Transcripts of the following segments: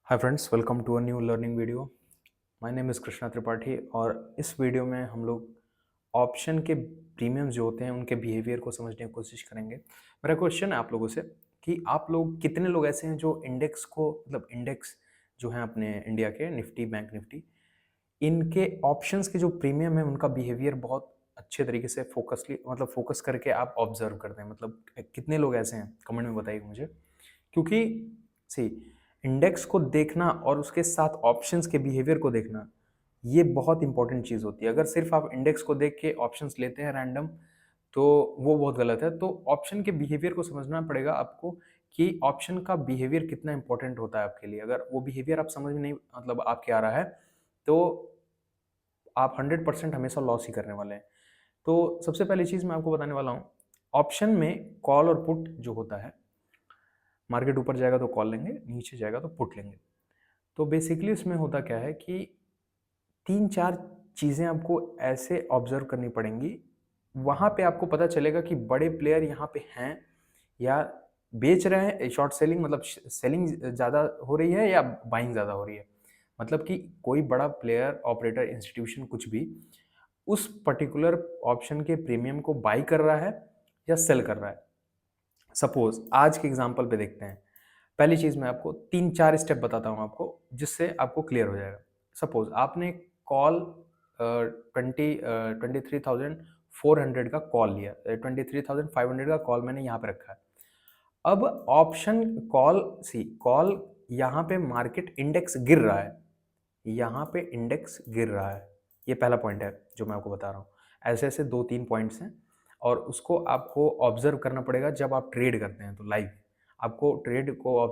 Hi friends, welcome to a new learning video. My name is Krishna Tripathi और इस video में हम लोग ऑप्शन के प्रीमियम्स जो होते हैं उनके बिहेवियर को समझने की कोशिश करेंगे। मेरा क्वेश्चन है आप लोगों से कि आप लोग कितने लोग ऐसे हैं जो इंडेक्स को इंडेक्स जो हैं अपने इंडिया के निफ्टी, बैंक निफ्टी, इनके ऑप्शंस के जो प्रीमियम है उनका बिहेवियर बहुत अच्छे तरीके से फोकस करके आप ऑब्जर्व करते हैं। कितने लोग ऐसे हैं, कमेंट में बताइए मुझे। क्योंकि सी इंडेक्स को देखना और उसके साथ ऑप्शंस के बिहेवियर को देखना, ये बहुत इंपॉर्टेंट चीज़ होती है। अगर सिर्फ आप इंडेक्स को देख के ऑप्शंस लेते हैं रैंडम, तो वो बहुत गलत है। तो ऑप्शन के बिहेवियर को समझना पड़ेगा आपको कि ऑप्शन का बिहेवियर कितना इंपॉर्टेंट होता है आपके लिए। अगर वो बिहेवियर आप समझ में नहीं आपके आ रहा है, तो आप 100% हमेशा लॉस ही करने वाले हैं। तो सबसे पहली चीज़ मैं आपको बताने वाला हूँ, ऑप्शन में कॉल और पुट जो होता है, मार्केट ऊपर जाएगा तो कॉल लेंगे, नीचे जाएगा तो पुट लेंगे। तो बेसिकली उसमें होता क्या है कि 3-4 चीज़ें आपको ऐसे ऑब्जर्व करनी पड़ेंगी। वहाँ पे आपको पता चलेगा कि बड़े प्लेयर यहाँ पे हैं या बेच रहे हैं, शॉर्ट सेलिंग सेलिंग ज़्यादा हो रही है या बाइंग ज़्यादा हो रही है। मतलब कि कोई बड़ा प्लेयर, ऑपरेटर, इंस्टीट्यूशन कुछ भी उस पर्टिकुलर ऑप्शन के प्रीमियम को बाई कर रहा है या सेल कर रहा है। सपोज आज के एग्जांपल पे देखते हैं। पहली चीज़ मैं आपको 3-4 स्टेप बताता हूँ आपको, जिससे आपको क्लियर हो जाएगा। सपोज आपने कॉल 23,400 का कॉल लिया, 23,500 का कॉल मैंने यहाँ पे रखा है। अब ऑप्शन कॉल सी कॉल, यहाँ पे मार्केट इंडेक्स गिर रहा है, यहाँ पे इंडेक्स गिर रहा है। ये पहला पॉइंट है जो मैं आपको बता रहा हूँ। ऐसे ऐसे 2-3 पॉइंट्स हैं और उसको आपको ऑब्जर्व करना पड़ेगा जब आप ट्रेड करते हैं। तो लाइव आपको ट्रेड को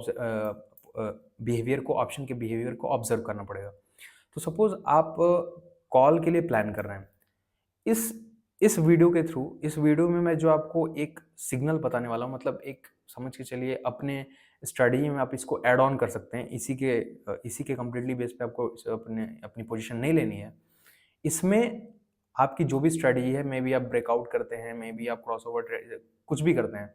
बिहेवियर को, ऑप्शन के बिहेवियर को ऑब्जर्व करना पड़ेगा। तो सपोज आप कॉल के लिए प्लान कर रहे हैं। इस इस वीडियो के थ्रू, इस वीडियो में मैं जो आपको एक सिग्नल बताने वाला हूँ, मतलब एक समझ के चलिए अपने स्ट्रेटजी में आप इसको ऐड ऑन कर सकते हैं। इसी के कंप्लीटली बेस पे आपको अपने अपनी पोजीशन नहीं लेनी है। इसमें आपकी जो भी स्ट्रेटजी है, मे बी आप ब्रेकआउट करते हैं, मे बी आप क्रॉसओवर ट्रेड, कुछ भी करते हैं।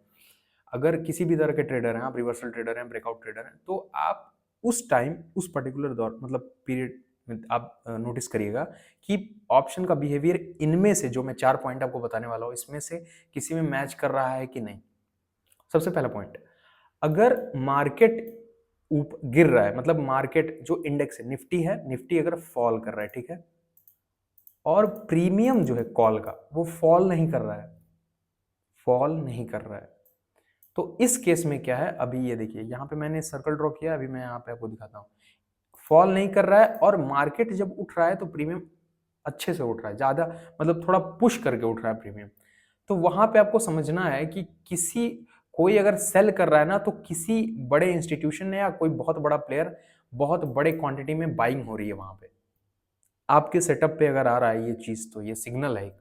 अगर किसी भी तरह के ट्रेडर हैं, आप रिवर्सल ट्रेडर हैं, ब्रेकआउट ट्रेडर हैं, तो आप उस टाइम, उस पर्टिकुलर दौर, पीरियड में आप नोटिस करिएगा कि ऑप्शन का बिहेवियर इनमें से, जो मैं 4 पॉइंट आपको बताने वाला हूँ, इसमें से किसी में मैच कर रहा है कि नहीं। सबसे पहला पॉइंट, अगर मार्केट गिर रहा है, मतलब मार्केट जो इंडेक्स है, निफ्टी अगर फॉल कर रहा है, ठीक है, और प्रीमियम जो है कॉल का वो फॉल नहीं कर रहा है, फॉल नहीं कर रहा है, तो इस केस में क्या है, अभी ये देखिए यहाँ पे मैंने सर्कल ड्रॉ किया, अभी मैं यहाँ पे आपको दिखाता हूँ। फॉल नहीं कर रहा है और मार्केट जब उठ रहा है तो प्रीमियम अच्छे से उठ रहा है, ज्यादा थोड़ा पुश करके उठ रहा है प्रीमियम। तो वहां पे आपको समझना है कि कोई अगर सेल कर रहा है ना, तो किसी बड़े इंस्टीट्यूशन ने या कोई बहुत बड़ा प्लेयर बहुत बड़े क्वांटिटी में बाइंग हो रही है वहां पे। आपके सेटअप पे अगर आ रहा है ये चीज, तो ये सिग्नल है।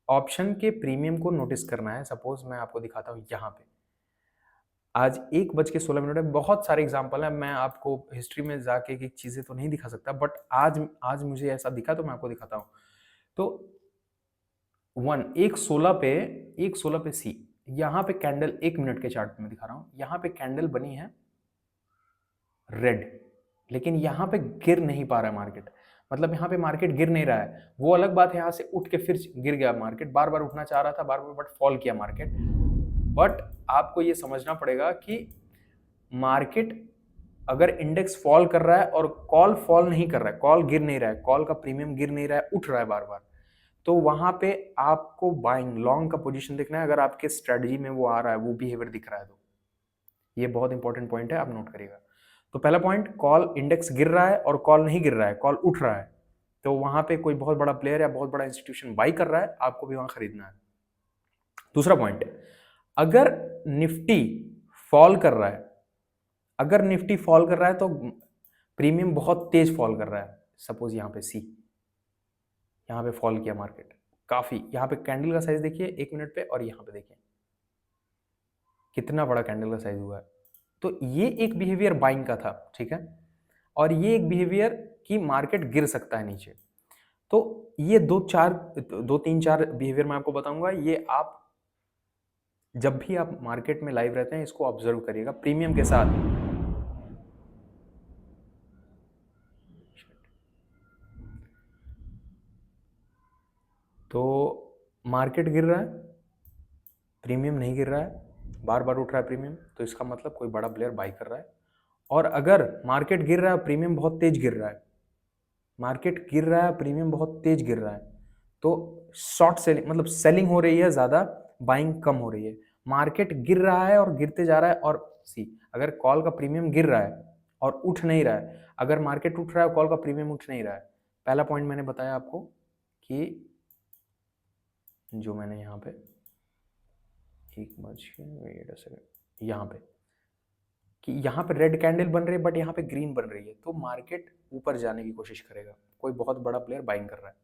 ऑप्शन के प्रीमियम को नोटिस करना है। सपोज मैं आपको दिखाता हूँ यहाँ पे, आज 1:16 है। बहुत सारे एग्जाम्पल हैं, मैं आपको हिस्ट्री में जाके की चीजें तो नहीं दिखा सकता, बट आज आज मुझे ऐसा दिखा तो मैं आपको दिखाता हूँ। तो 1:16 पे सी, यहाँ पे कैंडल, 1 मिनट के चार्ट में दिखा रहा हूँ, यहाँ पे कैंडल बनी है रेड, लेकिन यहाँ पे गिर नहीं पा रहा है मार्केट। मतलब यहाँ पे मार्केट गिर नहीं रहा है। वो अलग बात है, यहाँ से उठ के फिर गिर गया मार्केट, बार बार उठना चाह रहा था, बार बार, बट फॉल किया मार्केट। बट आपको ये समझना पड़ेगा कि मार्केट अगर इंडेक्स फॉल कर रहा है और कॉल फॉल नहीं कर रहा है, कॉल गिर नहीं रहा है, कॉल का प्रीमियम गिर नहीं रहा है, उठ रहा है बार बार, तो वहां पे आपको बाइंग, लॉन्ग का पोजीशन देखना है। अगर आपके स्ट्रेटजी में वो आ रहा है, वो बिहेवियर दिख रहा है, तो ये बहुत इंपॉर्टेंट पॉइंट है, आप नोट करिएगा। तो पहला पॉइंट, कॉल इंडेक्स गिर रहा है और कॉल नहीं गिर रहा है, कॉल उठ रहा है, तो वहां पे कोई बहुत बड़ा प्लेयर या बहुत बड़ा इंस्टीट्यूशन बाई कर रहा है, आपको भी वहां खरीदना है। दूसरा पॉइंट, अगर निफ्टी फॉल कर रहा है, अगर निफ्टी फॉल कर रहा है तो प्रीमियम बहुत तेज फॉल कर रहा है। सपोज यहाँ पे सी, यहाँ पे फॉल किया मार्केट काफी, यहाँ पे कैंडल का साइज देखिए 1 मिनट पे, और यहाँ पे देखिए कितना बड़ा कैंडल का साइज हुआ है। तो ये एक बिहेवियर बाइंग का था, ठीक है, और ये एक बिहेवियर कि मार्केट गिर सकता है नीचे। तो ये 2-3-4 बिहेवियर मैं आपको बताऊंगा। ये आप जब भी आप मार्केट में लाइव रहते हैं, इसको ऑब्जर्व करिएगा प्रीमियम के साथ। तो मार्केट गिर रहा है, प्रीमियम नहीं गिर रहा है, बार बार उठ रहा है प्रीमियम, तो इसका मतलब कोई बड़ा प्लेयर बाई कर रहा है। और अगर मार्केट गिर रहा है, प्रीमियम बहुत तेज गिर रहा है, मार्केट गिर रहा है, प्रीमियम बहुत तेज गिर रहा है, तो शॉर्ट सेलिंग मतलब सेलिंग हो रही है ज़्यादा, बाइंग कम हो रही है। मार्केट गिर रहा है और गिरते जा रहा है, और सी अगर कॉल का प्रीमियम गिर रहा है और उठ नहीं रहा है, अगर मार्केट उठ रहा है कॉल का प्रीमियम उठ नहीं रहा है, पहला पॉइंट मैंने बताया आपको कि जो मैंने यहाँ पे एक बज के वेट अ सेकंड, यहाँ पे कि यहाँ पे रेड कैंडल बन रही है बट यहाँ पे ग्रीन बन रही है, तो मार्केट ऊपर जाने की कोशिश करेगा, कोई बहुत बड़ा प्लेयर बाइंग कर रहा है।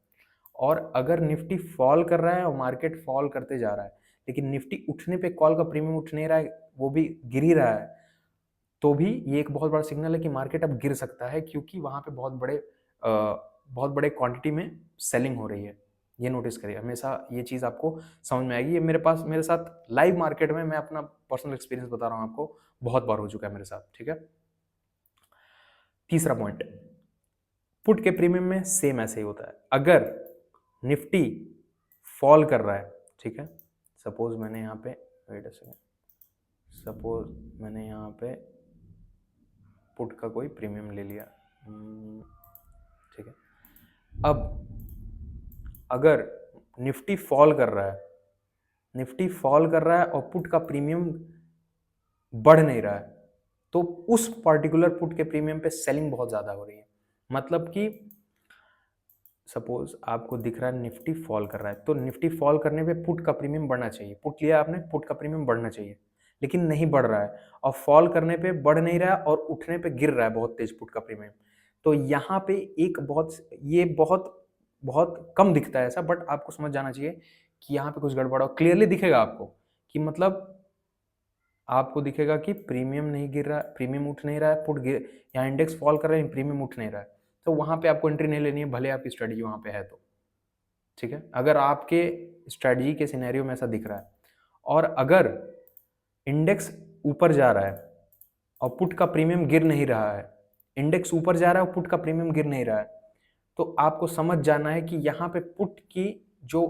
और अगर निफ्टी फॉल कर रहा है और मार्केट फॉल करते जा रहा है, लेकिन निफ्टी उठने पे कॉल का प्रीमियम उठ नहीं रहा है, वो भी गिर ही रहा है, तो भी ये एक बहुत बड़ा सिग्नल है कि मार्केट अब गिर सकता है, क्योंकि वहां पे बहुत बड़े क्वांटिटी में सेलिंग हो रही है। ये नोटिस करिए, हमेशा ये चीज़ आपको समझ में आएगी। ये मेरे साथ लाइव मार्केट में, मैं अपना पर्सनल एक्सपीरियंस बता रहा हूँ आपको, बहुत बार हो चुका है मेरे साथ। ठीक है, तीसरा पॉइंट, पुट के प्रीमियम में सेम ऐसे ही होता है। अगर निफ्टी फॉल कर रहा है, ठीक है, सपोज मैंने यहाँ पे वेट अ सेकेंड, सपोज मैंने यहाँ पे पुट का कोई प्रीमियम ले लिया, ठीक है। अब अगर निफ्टी फॉल कर रहा है, निफ्टी फॉल कर रहा है और पुट का प्रीमियम बढ़ नहीं रहा है, तो उस पर्टिकुलर पुट के प्रीमियम पे सेलिंग बहुत ज्यादा हो रही है। मतलब कि सपोज आपको दिख रहा है निफ्टी फॉल कर रहा है, तो निफ्टी फॉल करने पे पुट का प्रीमियम बढ़ना चाहिए, पुट लिया आपने, पुट का प्रीमियम बढ़ना चाहिए, लेकिन नहीं बढ़ रहा है, और फॉल करने पे बढ़ नहीं रहा है और उठने पे गिर रहा है बहुत तेज पुट का प्रीमियम। तो यहाँ पे एक ये बहुत बहुत कम दिखता है ऐसा, बट आपको समझ जाना चाहिए कि यहाँ पे कुछ गड़बड़ हो। क्लियरली दिखेगा आपको कि मतलब आपको दिखेगा कि प्रीमियम नहीं गिर रहा है, प्रीमियम उठ नहीं रहा है, पुट गिर, यहाँ इंडेक्स फॉल कर रहा है, प्रीमियम उठ नहीं रहा है, तो वहां पे आपको एंट्री नहीं लेनी है, भले आपकी स्ट्रेटजी वहां पे है तो। ठीक है, अगर आपके स्ट्रेटजी के सिनेरियो में ऐसा दिख रहा है, और अगर इंडेक्स ऊपर जा रहा है और पुट का प्रीमियम गिर नहीं रहा है, इंडेक्स ऊपर जा रहा है और पुट का प्रीमियम गिर नहीं रहा है, तो आपको समझ जाना है कि यहाँ पे पुट की जो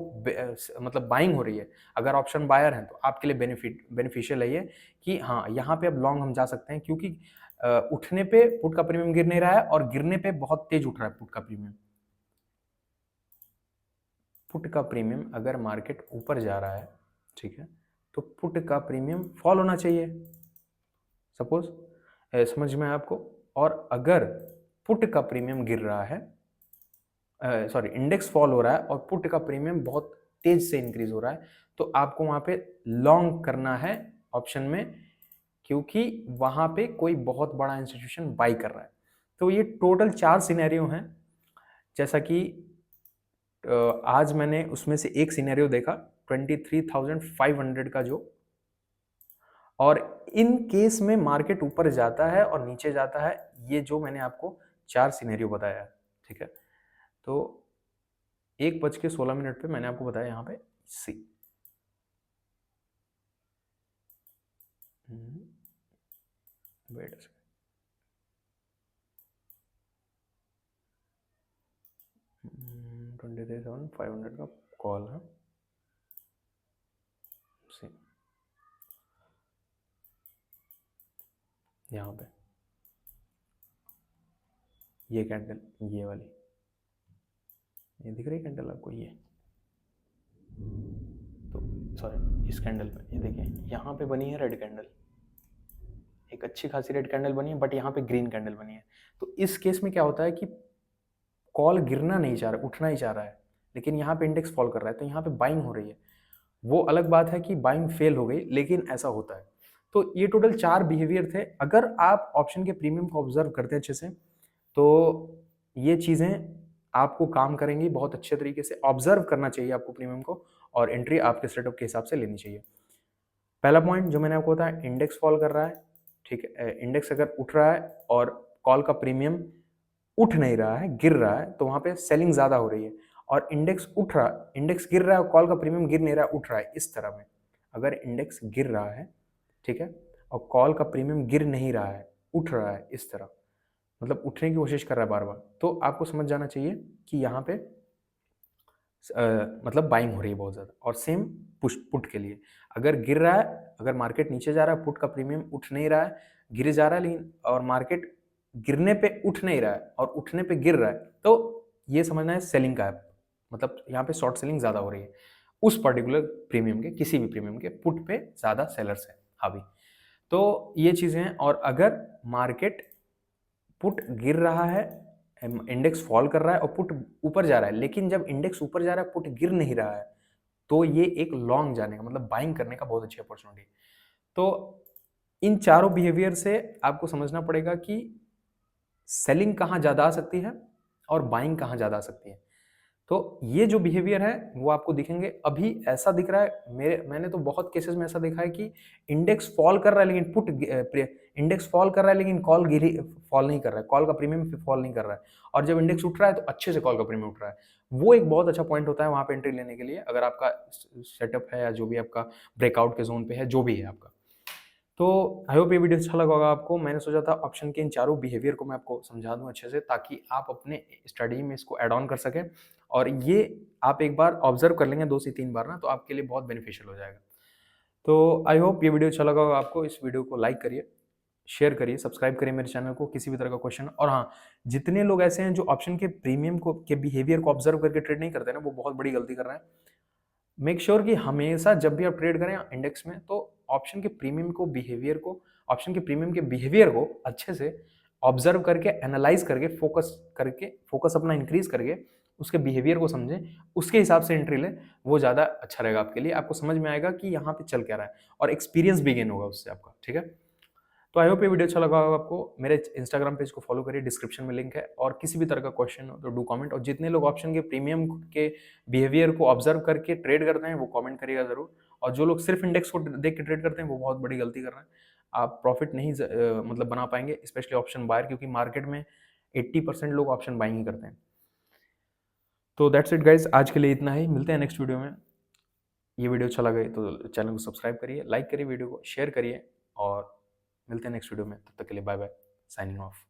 मतलब बाइंग हो रही है, अगर ऑप्शन बायर है तो आपके लिए बेनिफिशियल है ये, कि हाँ यहाँ पे अब लॉन्ग हम जा सकते हैं, क्योंकि उठने पे पुट का प्रीमियम गिर नहीं रहा है और गिरने पे बहुत तेज उठ रहा है पुट का प्रीमियम। पुट का प्रीमियम अगर मार्केट ऊपर जा रहा है, ठीक है, तो पुट का प्रीमियम फॉल होना चाहिए, सपोज, समझ में आपको। और अगर पुट का प्रीमियम गिर रहा है, सॉरी इंडेक्स फॉल हो रहा है और पुट का प्रीमियम बहुत तेज से इंक्रीज हो रहा है, तो आपको वहां पे लॉन्ग करना है ऑप्शन में, क्योंकि वहां पे कोई बहुत बड़ा इंस्टीट्यूशन बाई कर रहा है। तो ये टोटल 4 सिनेरियो हैं, जैसा कि आज मैंने उसमें से एक सिनेरियो देखा 23,500 का जो, और इन केस में मार्केट ऊपर जाता है और नीचे जाता है, ये जो मैंने आपको 4 सिनेरियो बताया है। ठीक है, तो 1:16 पे मैंने आपको बताया यहाँ पे सी, वेट 23,500 का कॉल है, सी यहाँ पे ये कैंडल, ये वाली, ये दिख रही कैंडल आपको, ये तो सॉरी इस कैंडल पे ये देखिए यहाँ पे बनी है रेड कैंडल, एक अच्छी खासी रेड कैंडल बनी है, बट यहाँ पे ग्रीन कैंडल बनी है। तो इस केस में क्या होता है कि कॉल गिरना नहीं चाह रहा, उठना ही चाह रहा है, लेकिन यहाँ पे इंडेक्स फॉल कर रहा है, तो यहाँ पे बाइंग हो रही है। वो अलग बात है कि बाइंग फेल हो गई, लेकिन ऐसा होता है। तो ये टोटल 4 बिहेवियर थे। अगर आप ऑप्शन के प्रीमियम को ऑब्जर्व करते हैं अच्छे से, तो ये चीज़ें आपको काम करेंगी बहुत अच्छे तरीके से। ऑब्जर्व करना चाहिए आपको प्रीमियम को, और एंट्री आपके सेटअप के हिसाब से लेनी चाहिए। पहला पॉइंट जो मैंने आपको बताया, इंडेक्स फॉल कर रहा है, ठीक है, इंडेक्स अगर उठ रहा है और कॉल का प्रीमियम उठ नहीं रहा है, गिर रहा है, तो वहां पे सेलिंग ज्यादा हो रही है। और इंडेक्स उठ रहा, इंडेक्स गिर रहा है और कॉल का प्रीमियम गिर नहीं रहा है, उठ रहा है, इस तरह में। अगर इंडेक्स गिर रहा है, ठीक है, और कॉल का प्रीमियम गिर नहीं रहा है, उठ रहा है इस तरह, मतलब उठने की कोशिश कर रहा है बार बार, तो आपको समझ जाना चाहिए कि यहाँ पे मतलब बाइंग हो रही है बहुत ज़्यादा। और सेम पुट के लिए, अगर गिर रहा है, अगर मार्केट नीचे जा रहा है, पुट का प्रीमियम उठ नहीं रहा है, गिर जा रहा है, लेकिन और मार्केट गिरने पे उठ नहीं रहा है और उठने पे गिर रहा है, तो ये समझना है सेलिंग का है, मतलब यहाँ पे शॉर्ट सेलिंग ज़्यादा हो रही है उस पर्टिकुलर प्रीमियम के, किसी भी प्रीमियम के पुट पे ज़्यादा सेलर्स है हावी। तो ये चीज़ें हैं। और अगर मार्केट पुट गिर रहा है, इंडेक्स फॉल कर रहा है और पुट ऊपर जा रहा है, लेकिन जब इंडेक्स ऊपर जा रहा है, पुट गिर नहीं रहा है, तो ये एक लॉन्ग जाने का मतलब बाइंग करने का बहुत अच्छी अपॉर्चुनिटी। तो इन चारों बिहेवियर से आपको समझना पड़ेगा कि सेलिंग कहाँ ज़्यादा आ सकती है और बाइंग कहाँ ज़्यादा आ सकती है। तो ये जो बिहेवियर है वो आपको दिखेंगे। अभी ऐसा दिख रहा है, मैंने तो बहुत केसेस में ऐसा देखा है कि इंडेक्स फॉल कर रहा है लेकिन इंडेक्स फॉल कर रहा है लेकिन कॉल गिरी फॉल नहीं कर रहा है, कॉल का प्रीमियम फॉल नहीं कर रहा है। और जब इंडेक्स उठ रहा है तो अच्छे से कॉल का प्रीमियम उठ रहा है। वो एक बहुत अच्छा पॉइंट होता है वहाँ पे एंट्री लेने के लिए, अगर आपका सेटअप है या जो भी आपका ब्रेकआउट के जोन पे है, जो भी है आपका। तो आई होप ये वीडियो अच्छा लगा होगा आपको। मैंने सोचा था ऑप्शन के इन चारों बिहेवियर को मैं आपको समझा दूं अच्छे से, ताकि आप अपने स्टडी में इसको ऐड ऑन कर सकें। और ये आप एक बार ऑब्जर्व कर लेंगे 2 से 3 बार ना, तो आपके लिए बहुत बेनिफिशियल हो जाएगा। तो आई होप ये वीडियो अच्छा लगा होगा आपको। इस वीडियो को लाइक करिए, शेयर करिए, सब्सक्राइब करिए मेरे चैनल को। किसी भी तरह का क्वेश्चन, और हाँ, जितने लोग ऐसे हैं जो ऑप्शन के प्रीमियम को के बिहेवियर को ऑब्जर्व करके ट्रेड नहीं करते ना, वो बहुत बड़ी गलती कर रहे हैं। मेक श्योर कि हमेशा जब भी आप ट्रेड करें इंडेक्स में, तो ऑप्शन के प्रीमियम को बिहेवियर को ऑप्शन के प्रीमियम के बिहेवियर को अच्छे से ऑब्जर्व करके, एनालाइज करके फोकस अपना इंक्रीज करके उसके बिहेवियर को समझें, उसके हिसाब से एंट्री लें। वो ज़्यादा अच्छा रहेगा आपके लिए। आपको समझ में आएगा कि यहाँ पे चल क्या रहा है और एक्सपीरियंस भी गेन होगा उससे आपका। ठीक है, तो आई होप ये वीडियो अच्छा लगा होगा आपको। मेरे इंस्टाग्राम पेज को फॉलो करिए, डिस्क्रिप्शन में लिंक है। और किसी भी तरह का क्वेश्चन हो तो डू कमेंट। और जितने लोग ऑप्शन के प्रीमियम के बिहेवियर को ऑब्जर्व करके ट्रेड करते हैं वो कमेंट करिएगा जरूर। और जो लोग सिर्फ इंडेक्स को देख के ट्रेड करते हैं वो बहुत बड़ी गलती कर रहे हैं। आप प्रॉफिट नहीं मतलब बना पाएंगे, स्पेशली ऑप्शन बायर, क्योंकि मार्केट में 80% लोग ऑप्शन बाइंग ही करते हैं। तो दैट्स इट गाइज, आज के लिए इतना ही। मिलते हैं नेक्स्ट वीडियो में। ये वीडियो अच्छा लगे तो चैनल को सब्सक्राइब करिए, लाइक करिए, वीडियो को शेयर करिए, और मिलते हैं नेक्स्ट वीडियो में। तब तक के लिए बाय बाय, साइनिंग ऑफ।